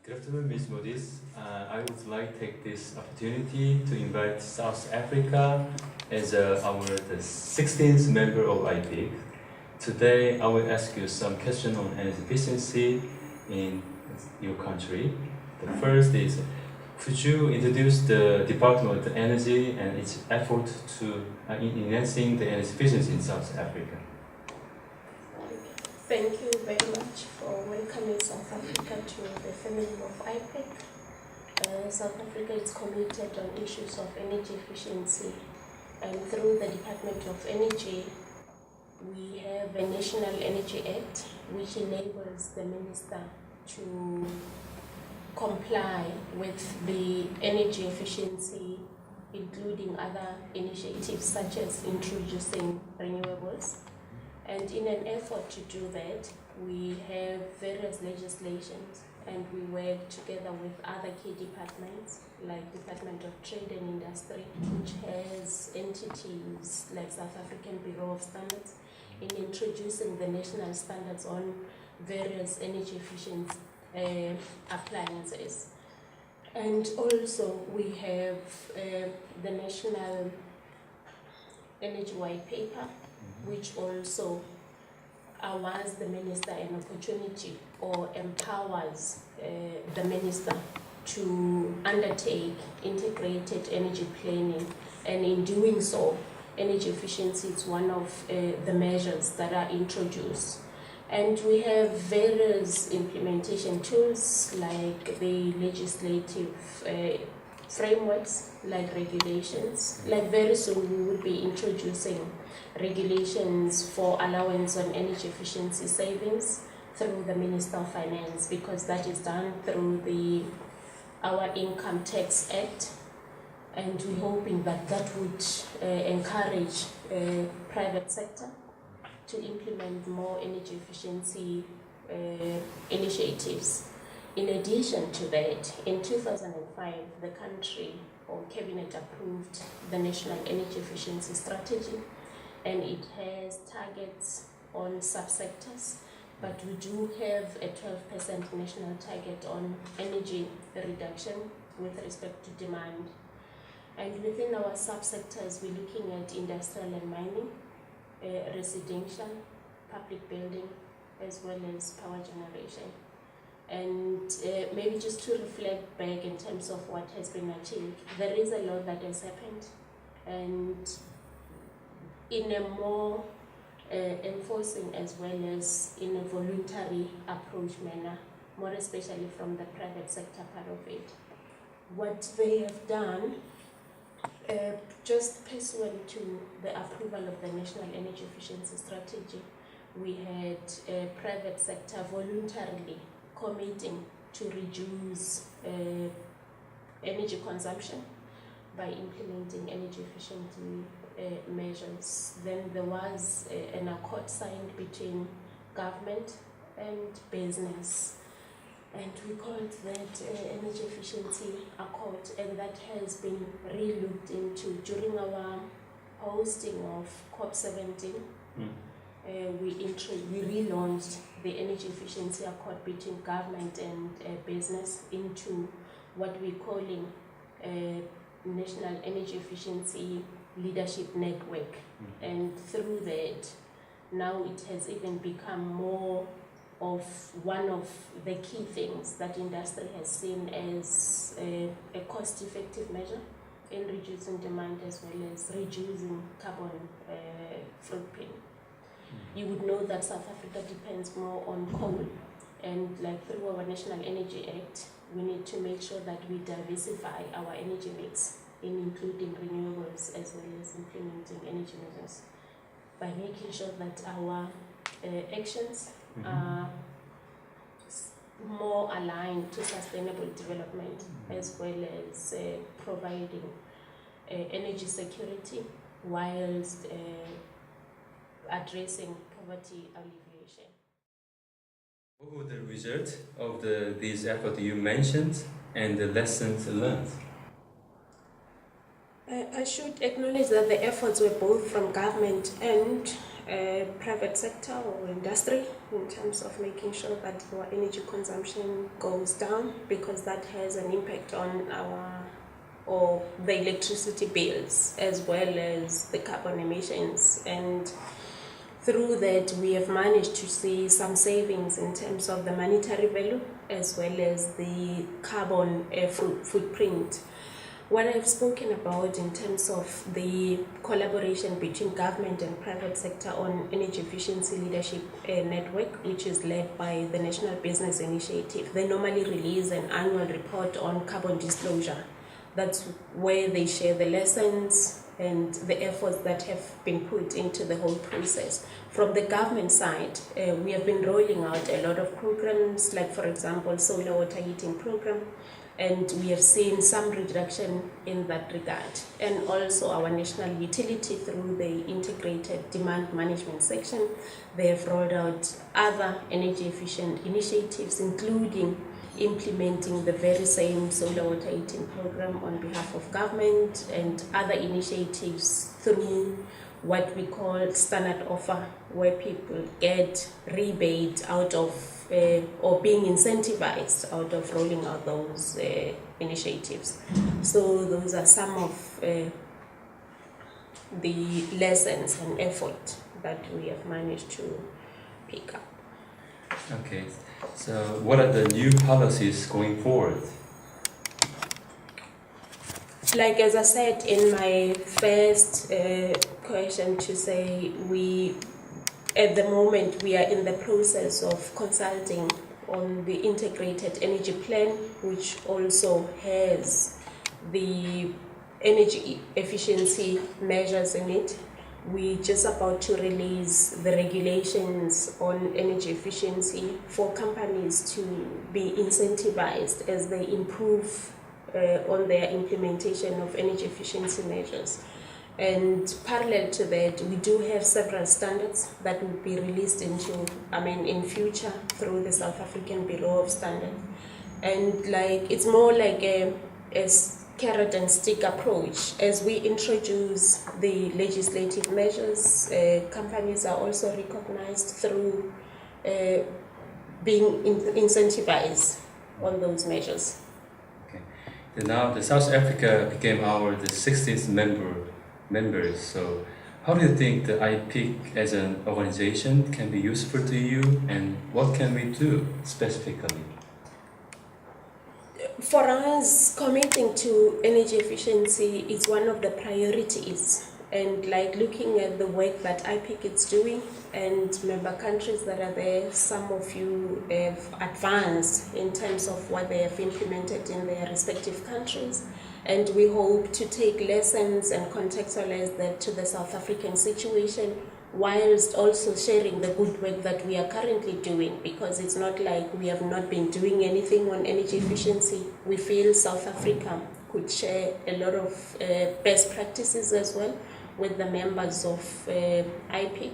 Good afternoon, Ms. Modise. I would like to take this opportunity to invite South Africa as the 16th member of IPIC. Today, I will ask you some questions on energy efficiency in your country. The first is, could you introduce the Department of Energy and its effort to enhancing the energy efficiency in South Africa? Thank you very much for welcoming South Africa to the family of IPEC. South Africa is committed on issues of energy efficiency, and through the Department of Energy, we have a National Energy Act which enables the minister to comply with the energy efficiency, including other initiatives such as introducing renewables. And in an effort to do that, we have various legislations, and we work together with other key departments like Department of Trade and Industry, which has entities like South African Bureau of Standards, in introducing the national standards on various energy efficient appliances. And also we have the National Energy White Paper, which also awards the minister an opportunity or empowers the minister to undertake integrated energy planning, and in doing so, energy efficiency is one of the measures that are introduced. And we have various implementation tools like the legislative frameworks, like regulations. Like very soon we will be introducing regulations for allowance on energy efficiency savings through the Minister of Finance, because that is done through our Income Tax Act, and we're hoping that that would encourage private sector to implement more energy efficiency initiatives. In addition to that, in 2005, the country or cabinet approved the National Energy Efficiency Strategy, and it has targets on subsectors, but we do have a 12% national target on energy reduction with respect to demand. And within our subsectors, we're looking at industrial and mining, residential, public building, as well as power generation. And maybe just to reflect back in terms of what has been achieved, there is a lot that has happened, and in a more enforcing as well as in a voluntary approach manner, more especially from the private sector part of it. What they have done, just pursuant to the approval of the National Energy Efficiency Strategy, we had private sector voluntarily committing to reduce energy consumption by implementing energy efficiency measures. Then there was an accord signed between government and business, and we called that energy efficiency accord, and that has been re-looked into during our hosting of COP17. We relaunched the energy efficiency accord between government and business into what we're calling National Energy Efficiency Leadership Network. And through that, now it has even become more of one of the key things that industry has seen as a cost-effective measure in reducing demand as well as reducing carbon footprint. You would know that South Africa depends more on coal, and like through our National Energy Act, we need to make sure that we diversify our energy mix in including renewables as well as implementing energy measures by making sure that our actions are more aligned to sustainable development as well as providing energy security whilst addressing poverty alleviation. What were the results of these efforts you mentioned and the lessons learned? I should acknowledge that the efforts were both from government and private sector or industry in terms of making sure that our energy consumption goes down, because that has an impact on the electricity bills as well as the carbon emissions. And through that, we have managed to see some savings in terms of the monetary value as well as the carbon footprint. What I've spoken about in terms of the collaboration between government and private sector on energy efficiency leadership network, which is led by the National Business Initiative. They normally release an annual report on carbon disclosure. That's where they share the lessons and the efforts that have been put into the whole process. From the government side, we have been rolling out a lot of programs, like for example, solar water heating program, and we have seen some reduction in that regard. And also our national utility, through the integrated demand management section, they have rolled out other energy efficient initiatives, including implementing the very same solar water heating program on behalf of government, and other initiatives through what we call standard offer, where people get rebate out of or being incentivized out of rolling out those initiatives. So those are some of the lessons and effort that we have managed to pick up. Okay, so what are the new policies going forward? Like as I said in my first question, to say at the moment we are in the process of consulting on the integrated energy plan, which also has the energy efficiency measures in it. We're just about to release the regulations on energy efficiency for companies to be incentivized as they improve on their implementation of energy efficiency measures. And parallel to that, we do have several standards that will be released in future through the South African Bureau of Standards. And it's more like a carrot and stick approach. As we introduce the legislative measures, companies are also recognized through being incentivized on those measures. Okay. Now the South Africa became the 16th member. So how do you think the IPIC as an organization can be useful to you, and what can we do specifically? For us, committing to energy efficiency is one of the priorities, and looking at the work that IPIC is doing and member countries that are there, some of you have advanced in terms of what they have implemented in their respective countries, and we hope to take lessons and contextualize that to the South African situation, whilst also sharing the good work that we are currently doing, because it's not like we have not been doing anything on energy efficiency. We feel South Africa could share a lot of best practices as well with the members of IPIC,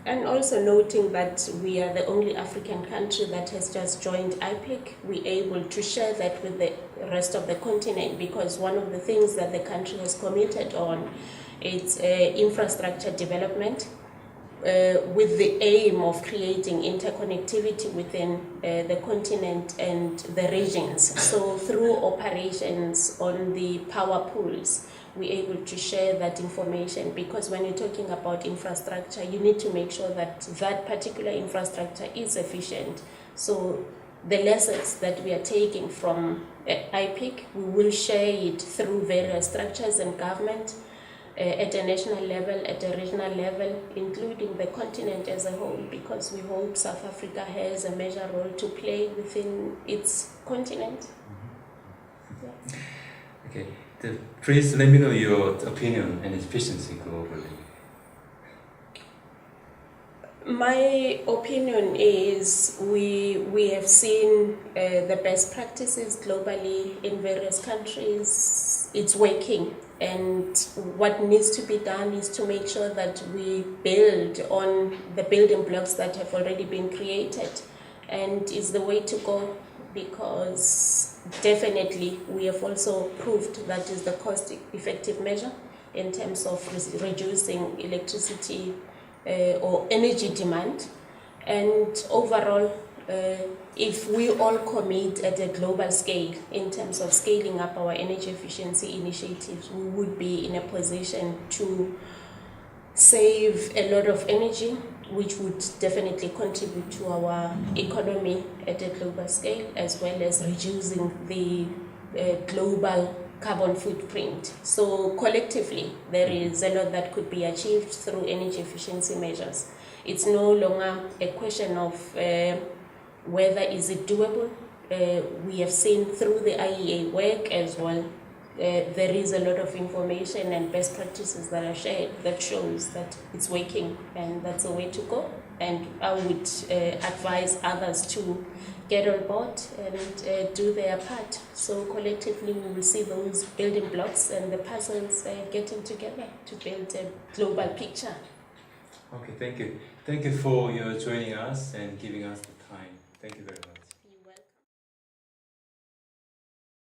and also noting that we are the only African country that has just joined IPIC. We're able to share that with the rest of the continent, because one of the things that the country has committed on is infrastructure development, with the aim of creating interconnectivity within the continent and the regions. So through operations on the power pools, we're able to share that information, because when you're talking about infrastructure, you need to make sure that that particular infrastructure is efficient. So the lessons that we are taking from IPIC, we will share it through various structures and government, at a national level, at a regional level, including the continent as a whole, because we hope South Africa has a major role to play within its continent. Yeah. Okay, please let me know your opinion on efficiency globally. My opinion is we have seen the best practices globally in various countries. It's working, and what needs to be done is to make sure that we build on the building blocks that have already been created, and is the way to go. because definitely we have also proved that is the cost-effective measure in terms of reducing electricity or energy demand. And overall, if we all commit at a global scale in terms of scaling up our energy efficiency initiatives, we would be in a position to save a lot of energy, which would definitely contribute to our economy at a global scale, as well as reducing the global carbon footprint. So collectively, there is a lot that could be achieved through energy efficiency measures. It's no longer a question of whether is it doable. We have seen through the IEA work as well, there is a lot of information and best practices that are shared that shows that it's working, and that's the way to go. And I would advise others to get on board and do their part. So collectively we will see those building blocks and the puzzles getting together to build a global picture. Okay, thank you. Thank you for your joining us and giving us the time. Thank you very much.